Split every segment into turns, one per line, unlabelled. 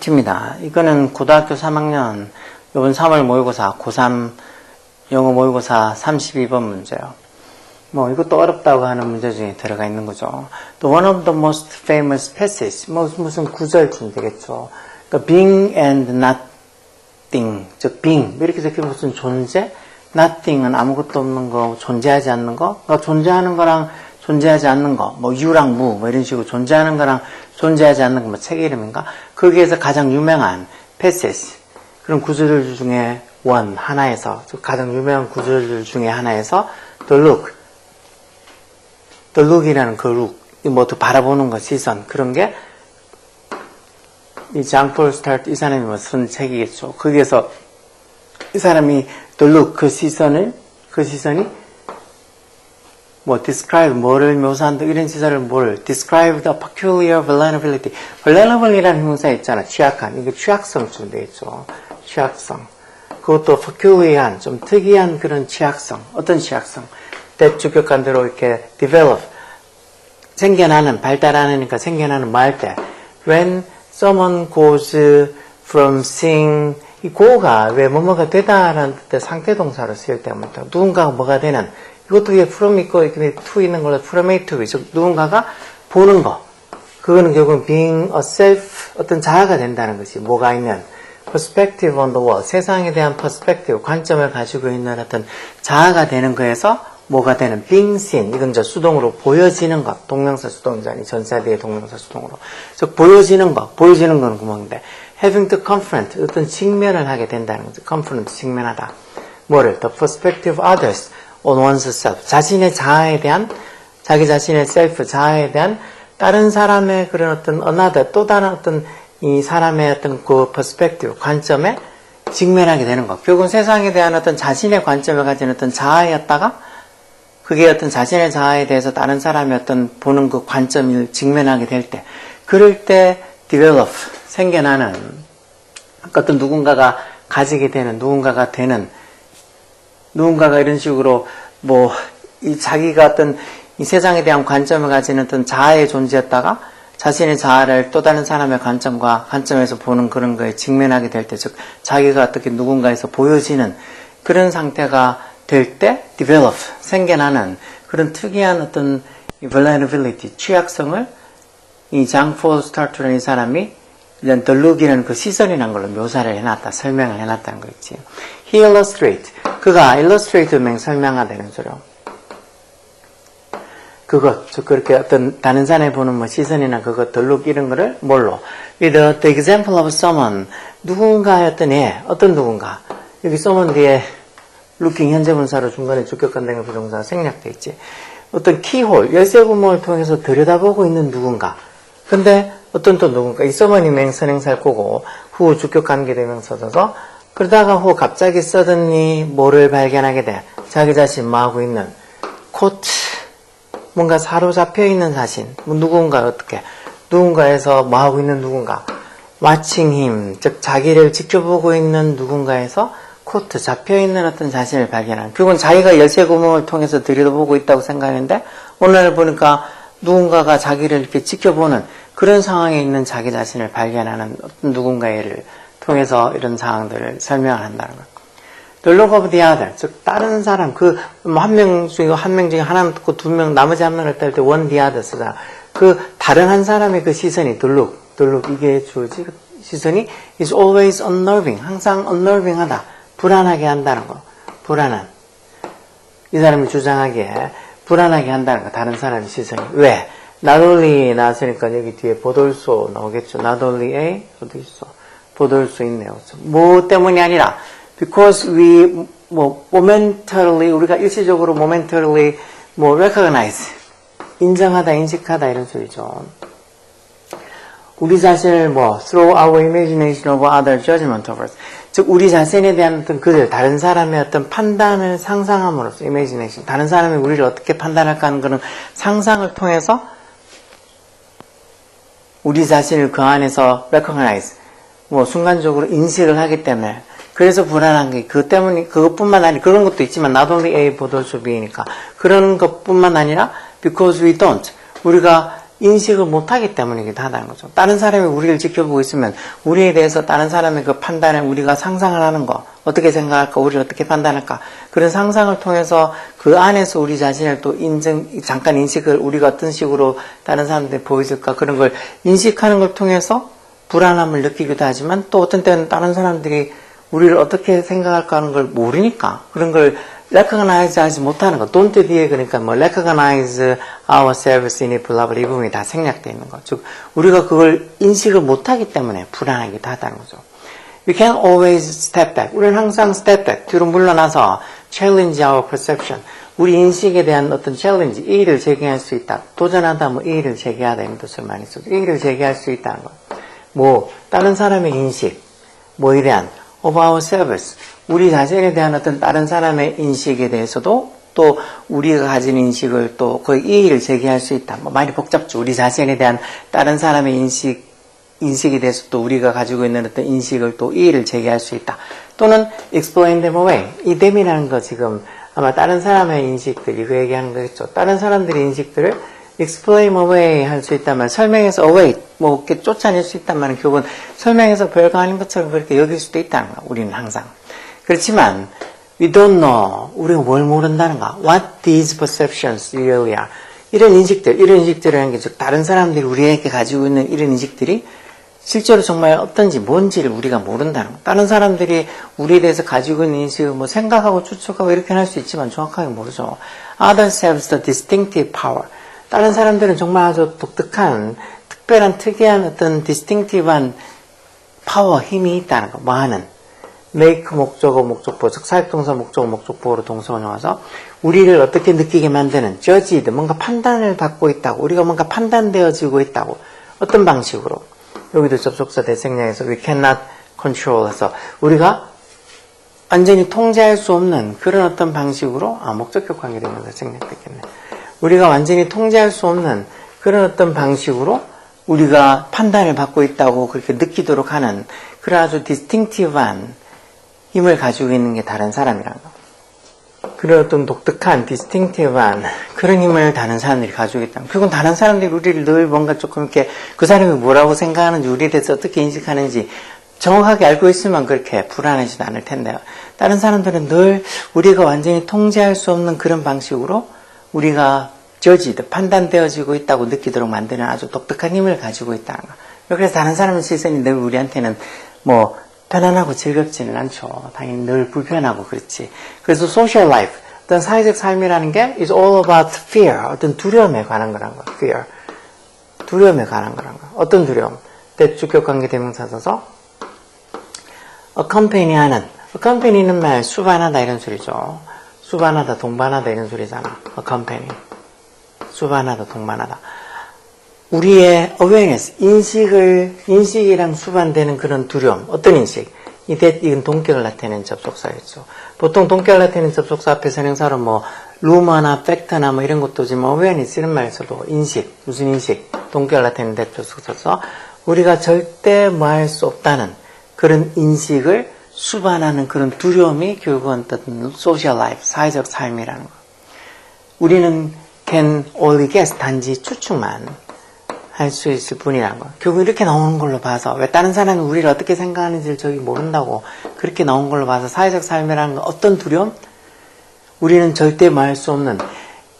B입니다. 이거는 고등학교 3학년 이번 3월 모의고사 고3 영어 모의고사 32번 문제예요. 뭐 이것도 어렵다고 하는 문제 중에 들어가 있는 거죠. 또 one of the most famous passages 무슨 구절쯤 되겠죠. 그러니까 being and nothing, 즉 being 이렇게 적히면 무슨 존재, nothing은 아무것도 없는 거, 존재하지 않는 거. 그러니까 존재하는 거랑 존재하지 않는 거, 뭐 유랑 무 뭐 이런 식으로 존재하는 거랑 존재하지 않는 거 뭐 책 이름인가? 거기에서 가장 유명한 passage 그런 구절들 중에 하나에서 가장 유명한 구절들 중에 하나에서 the look이라는 그 look, 뭐 또 바라보는 거 시선 그런 게 이 장폴 스타트 이 사람이 뭐 쓴 책이겠죠. 거기에서 이 사람이 the look 그 시선이 뭐 describe 뭐를 묘사한다 이런 시사를 describe the peculiar vulnerability. vulnerable이라는 형용사 있잖아. 취약한 이게 취약성쯤 되겠죠. 취약성. 그것도 peculiar 좀 특이한 그런 취약성. 어떤 취약성? that 주격한 대로 이렇게 develop 생겨나는 발달하니까 생겨나는 뭐 할 때 when someone goes from seeing 이 go가 왜 뭐뭐가 되다라는 뜻의 상태 동사로 쓰일 때부터 누군가가 뭐가 되는 이것도 위에 from 있고 이렇게 to 있는 걸로 from A to B 즉 누군가가 보는 거 그거는 결국은 being a self 어떤 자아가 된다는 것이 뭐가 있는 perspective on the world 세상에 대한 perspective 관점을 가지고 있는 어떤 자아가 되는 거에서 뭐가 되는 being seen 이건 이제 수동으로 보여지는 것 동명사 수동이잖아요 전사대의 동명사 수동으로 즉 보여지는 거는 구멍인데 having to confront 어떤 직면을 하게 된다는 거죠 confront 직면하다 뭐를 the perspective of others on one's self 자신의 자아에 대한 자기 자신의 self 자아에 대한 다른 사람의 그런 어떤 another 또 다른 어떤 이 사람의 어떤 그 perspective 관점에 직면하게 되는 것 결국은 세상에 대한 어떤 자신의 관점을 가진 어떤 자아였다가 그게 어떤 자신의 자아에 대해서 다른 사람의 어떤 보는 그 관점을 직면하게 될 때 그럴 때 develop 생겨나는 어떤 누군가가 가지게 되는 누군가가 이런 식으로 뭐 이 자기가 어떤 이 세상에 대한 관점을 가지는 어떤 자아의 존재였다가 자신의 자아를 또 다른 사람의 관점에서 보는 그런 거에 직면하게 될 때 즉 자기가 어떻게 누군가에서 보여지는 그런 상태가 될 때 develop 생겨나는 그런 특이한 어떤 vulnerability 취약성을 이 장폴 스타트라는 이 사람이 이런 the look이라는 그 시선이라는 걸로 묘사를 해놨다 설명을 해놨다는 거 있지. He illustrate 그가 illustrate 설명하다는 소리요. 그것 즉 그렇게 어떤 다른 사람이 보는 뭐 시선이나 그것 the look 이런 거를 뭘로 with the example of someone 누군가였던 어떤 누군가 여기 someone 뒤에 looking 현재 분사로 중간에 주격관대가 부동사 생략돼 있지. 어떤 키홀, 열쇠 구멍을 통해서 들여다보고 있는 누군가. 근데 어떤 또 누군가. 이 someone이 맹선행사일 거고 후 주격관계대명사 써서 그러다가 후 갑자기 suddenly 뭐를 발견하게 돼. 자기 자신 뭐 하고 있는 caught 뭔가 사로잡혀 있는 자신. 뭐 누군가 어떻게 누군가에서 뭐 하고 있는 누군가. watching him 즉 자기를 지켜보고 있는 누군가에서 코트 잡혀있는 어떤 자신을 발견하는 결국은 자기가 열쇠 구멍을 통해서 들여다보고 있다고 생각했는데 오늘 보니까 누군가가 자기를 이렇게 지켜보는 그런 상황에 있는 자기 자신을 발견하는 어떤 누군가를 통해서 이런 상황들을 설명을 한다는 거예요. The look of the other 즉 다른 사람 한 명 중에 하나 듣고 두 명 나머지 한 명을 딸 때 one the other 쓰잖아. 그 다른 한 사람의 그 시선이 the look 이게 주어지 시선이 is always unnerving 항상 unnerving하다 불안하게 한다는 거. 불안한. 이 사람이 주장하기에 불안하게 한다는 거. 다른 사람의 시선이. 왜? Not only 나왔으니까 여기 뒤에 보돌소 나오겠죠. Not only A? 어디 있어? 보돌소 있네요. 뭐 때문이 아니라 because we momentarily 우리가 일시적으로 momentarily recognize 인정하다, 인식하다 이런 소리죠. 우리 자신을 through our imagination of other judgment of us 즉 우리 자신에 대한 어떤 다른 사람의 어떤 판단을 상상함으로써 imagination 다른 사람이 우리를 어떻게 판단할까 하는 그런 상상을 통해서 우리 자신을 그 안에서 recognize 순간적으로 인식을 하기 때문에 그래서 불안한 게 그것 때문에 그것뿐만 아니라 그런 것도 있지만 not only A but also B니까 그런 것뿐만 아니라 because we don't 우리가 인식을 못하기 때문이기도 하다는 거죠. 다른 사람이 우리를 지켜보고 있으면 우리에 대해서 다른 사람의 그 판단을 우리가 상상을 하는 거 어떻게 생각할까 우리를 어떻게 판단할까 그런 상상을 통해서 그 안에서 우리 자신을 또 잠깐 인식을 우리가 어떤 식으로 다른 사람들이 보여줄까 그런 걸 인식하는 걸 통해서 불안함을 느끼기도 하지만 또 어떤 때는 다른 사람들이 우리를 어떻게 생각할까 하는 걸 모르니까 그런 걸 recognize 하지 못하는 거. don't 뒤에 그러니까 뭐 recognize ourselves in it, blah, blah, 이 부분이 다 생략되어 있는 거. 즉, 우리가 그걸 인식을 못하기 때문에 불안하기도 하다는 거죠. We can always step back. 우리는 항상 step back, 뒤로 물러나서 challenge our perception. 우리 인식에 대한 어떤 challenge, 이의를 제기할 수 있다. 도전하다, 뭐 이의를 제기하다 이런 뜻을 많이 쓰죠. 이의를 제기할 수 있다는 거. 뭐 다른 사람의 인식, 뭐에 대한 of ourselves. 우리 자신에 대한 어떤 다른 사람의 인식에 대해서도 또 우리가 가진 인식을 또 거의 이의를 제기할 수 있다. 뭐 많이 복잡죠. 우리 자신에 대한 다른 사람의 인식에 대해서 또 우리가 가지고 있는 어떤 인식을 또 이의를 제기할 수 있다. 또는 explain them away. 이 them이라는 거 지금 아마 다른 사람의 인식들이 그 얘기하는 거겠죠. 다른 사람들의 인식들을 explain away 할 수 있다면 설명해서 away 뭐 이렇게 쫓아낼 수 있다면 결국은 설명해서 별거 아닌 것처럼 그렇게 여길 수도 있다는 거. 우리는 항상. 그렇지만 we don't know. 우리가 뭘 모른다는가. What these perceptions really are. 이런 인식들이라는 게 즉 다른 사람들이 우리에게 가지고 있는 이런 인식들이 실제로 정말 어떤지 뭔지를 우리가 모른다는 거. 다른 사람들이 우리에 대해서 가지고 있는 인식을 뭐 생각하고 추측하고 이렇게 할 수 있지만 정확하게 모르죠. Others have the distinctive power. 다른 사람들은 정말 아주 독특한 특별한 특이한 어떤 distinctive한 파워 힘이 있다는 거. 뭐 하는 make 목적어 목적보 즉 사역동사 목적어 목적보로 동사원이 와서 우리를 어떻게 느끼게 만드는 judged 뭔가 판단을 받고 있다고 우리가 뭔가 판단되어지고 있다고 어떤 방식으로 여기도 접속사 대생략에서 we cannot control 해서 우리가 완전히 통제할 수 없는 그런 어떤 방식으로 목적격 관계되면서 생략됐겠네. 우리가 완전히 통제할 수 없는 그런 어떤 방식으로 우리가 판단을 받고 있다고 그렇게 느끼도록 하는 그런 아주 디스팅티브한 힘을 가지고 있는 게 다른 사람이라는 거. 그런 어떤 독특한 디스팅티브한 그런 힘을 다른 사람들이 가지고 있다. 그건 다른 사람들이 우리를 늘 뭔가 조금 이렇게 그 사람이 뭐라고 생각하는지 우리에 대해서 어떻게 인식하는지 정확하게 알고 있으면 그렇게 불안하지도 않을 텐데요. 다른 사람들은 늘 우리가 완전히 통제할 수 없는 그런 방식으로 우리가 judged, 판단되어지고 있다고 느끼도록 만드는 아주 독특한 힘을 가지고 있다는 거. 그래서 다른 사람의 시선이 늘 우리한테는 뭐 편안하고 즐겁지는 않죠. 당연히 늘 불편하고 그렇지. 그래서 social life, 어떤 사회적 삶이라는 게 is all about fear, 어떤 두려움에 관한 거란 거. fear. 두려움에 관한 거란 거. 어떤 두려움? 대주격 관계 대명사 써서 accompany 하는, accompany는 말 수반하다 이런 소리죠. 수반하다, 동반하다 이런 소리잖아. accompany. 수반하다, 동반하다. 우리의 awareness, 인식이랑 수반되는 그런 두려움. 어떤 인식? 이건 동격을 나타내는 접속사였죠. 보통 동격을 나타내는 접속사 앞에 선행사로 뭐, 루머나 팩트나 뭐 이런 것도 지금 awareness 이런 말에서도 인식, 무슨 인식? 동격을 나타내는 접속사서 우리가 절대 뭐 할 수 없다는 그런 인식을 수반하는 그런 두려움이 결국은 어떤 social life, 사회적 삶이라는 거. 우리는 can only guess, 단지 추측만 할 수 있을 뿐이라는 거. 결국 이렇게 나오는 걸로 봐서 왜 다른 사람이 우리를 어떻게 생각하는지를 저기 모른다고 그렇게 나온 걸로 봐서 사회적 삶이라는 건 어떤 두려움? 우리는 절대 말할 수 없는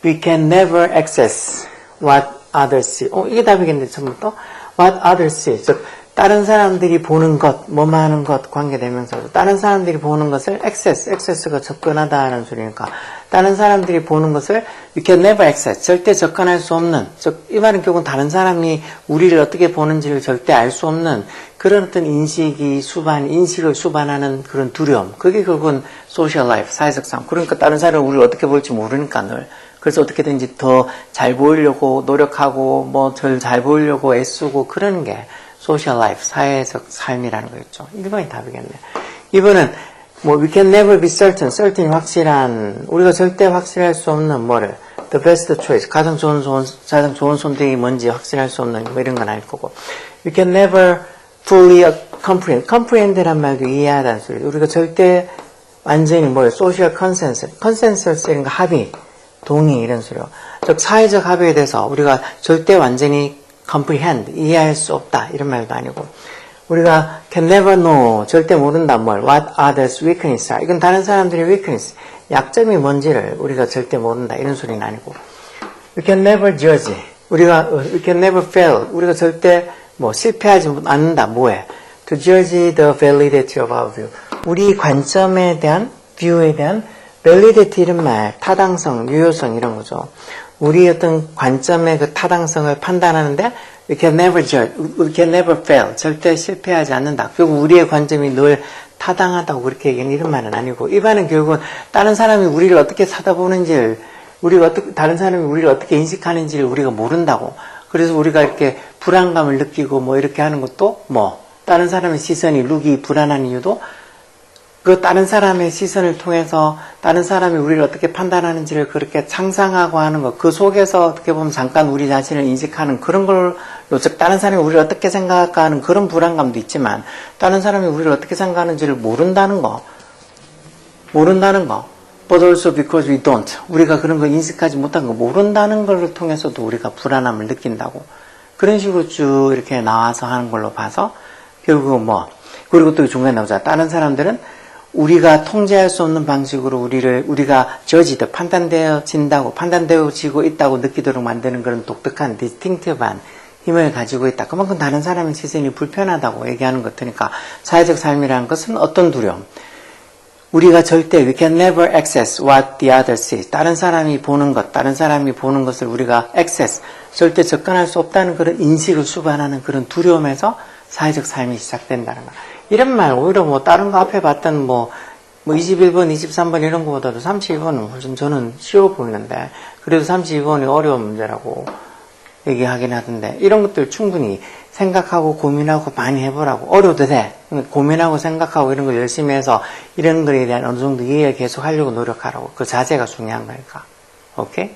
we can never access what others see. 이게 답이겠는데 처음부터 what others see. 즉 다른 사람들이 보는 것, 뭐뭐 하는 것 관계되면서 다른 사람들이 보는 것을 access가 접근하다는 소리니까 다른 사람들이 보는 것을 we can never access, 절대 접근할 수 없는, 즉 이 말은 결국은 다른 사람이 우리를 어떻게 보는지를 절대 알 수 없는 그런 어떤 인식을 수반하는 그런 두려움. 그게 결국은 social life, 사회적 삶. 그러니까 다른 사람이 우리를 어떻게 볼지 모르니까 늘. 그래서 어떻게든지 더 잘 보이려고 노력하고 뭐 덜 잘 보이려고 애쓰고 그러는 게 social life, 사회적 삶이라는 거였죠. 1번이 답이겠네. 2번은 뭐 we can never be certain, certain이 확실한, 우리가 절대 확실할 수 없는 뭐를 the best choice, 가장 좋은 선택이 뭔지 확실할 수 없는 뭐 이런 건 아닐 거고 we can never fully comprehend란 말도 이해하다는 소리. 우리가 절대 완전히 뭐예요? social consensus이라는 거 합의, 동의 이런 소리요. 즉 사회적 합의에 대해서 우리가 절대 완전히 comprehend, 이해할 수 없다 이런 말도 아니고 우리가 can never know, 절대 모른다 뭘 what others' weakness are. 이건 다른 사람들의 weakness, 약점이 뭔지를 우리가 절대 모른다 이런 소리는 아니고 we can never judge, we can never fail, 우리가 절대 뭐 실패하지 않는다 뭐해 to judge the validity of our view, 우리 관점에 대한 view에 대한 validity 이런 말, 타당성, 유효성 이런 거죠. 우리 어떤 관점의 그 타당성을 판단하는데 we can never judge, we can never fail, 절대 실패하지 않는다. 결국 우리의 관점이 늘 타당하다고 그렇게 얘기하는 이런 말은 아니고 이 말은 결국은 다른 사람이 우리를 어떻게 쳐다보는지를 다른 사람이 우리를 어떻게 인식하는지를 우리가 모른다고. 그래서 우리가 이렇게 불안감을 느끼고 뭐 이렇게 하는 것도 뭐 다른 사람의 시선이 룩이 불안한 이유도 그 다른 사람의 시선을 통해서 다른 사람이 우리를 어떻게 판단하는지를 그렇게 상상하고 하는 것, 그 속에서 어떻게 보면 잠깐 우리 자신을 인식하는 그런 걸로, 즉 다른 사람이 우리를 어떻게 생각할까 하는 그런 불안감도 있지만 다른 사람이 우리를 어떻게 생각하는지를 모른다는 거 but also because we don't, 우리가 그런 걸 인식하지 못한 거 모른다는 걸 통해서도 우리가 불안함을 느낀다고. 그런 식으로 쭉 이렇게 나와서 하는 걸로 봐서 결국은 뭐, 그리고 또 중간에 나오자 다른 사람들은 우리가 통제할 수 없는 방식으로 우리가 저지도 판단되어지고 있다고 느끼도록 만드는 그런 독특한 디스팅티브한 힘을 가지고 있다. 그만큼 다른 사람의 시선이 불편하다고 얘기하는 것 같으니까 사회적 삶이라는 것은 어떤 두려움? 우리가 절대 we can never access what the other sees. 다른 사람이 보는 것을 우리가 access, 절대 접근할 수 없다는 그런 인식을 수반하는 그런 두려움에서 사회적 삶이 시작된다는 거. 이런 말, 오히려 뭐, 다른 거 앞에 봤던 뭐 21번, 23번 이런 거보다도 32번은 훨씬 저는 쉬워 보이는데, 그래도 32번이 어려운 문제라고 얘기하긴 하던데, 이런 것들 충분히 생각하고 고민하고 많이 해보라고. 어려워도 돼. 고민하고 생각하고 이런 거 열심히 해서 이런 거에 대한 어느 정도 이해를 계속 하려고 노력하라고. 그 자세가 중요한 거니까. 오케이?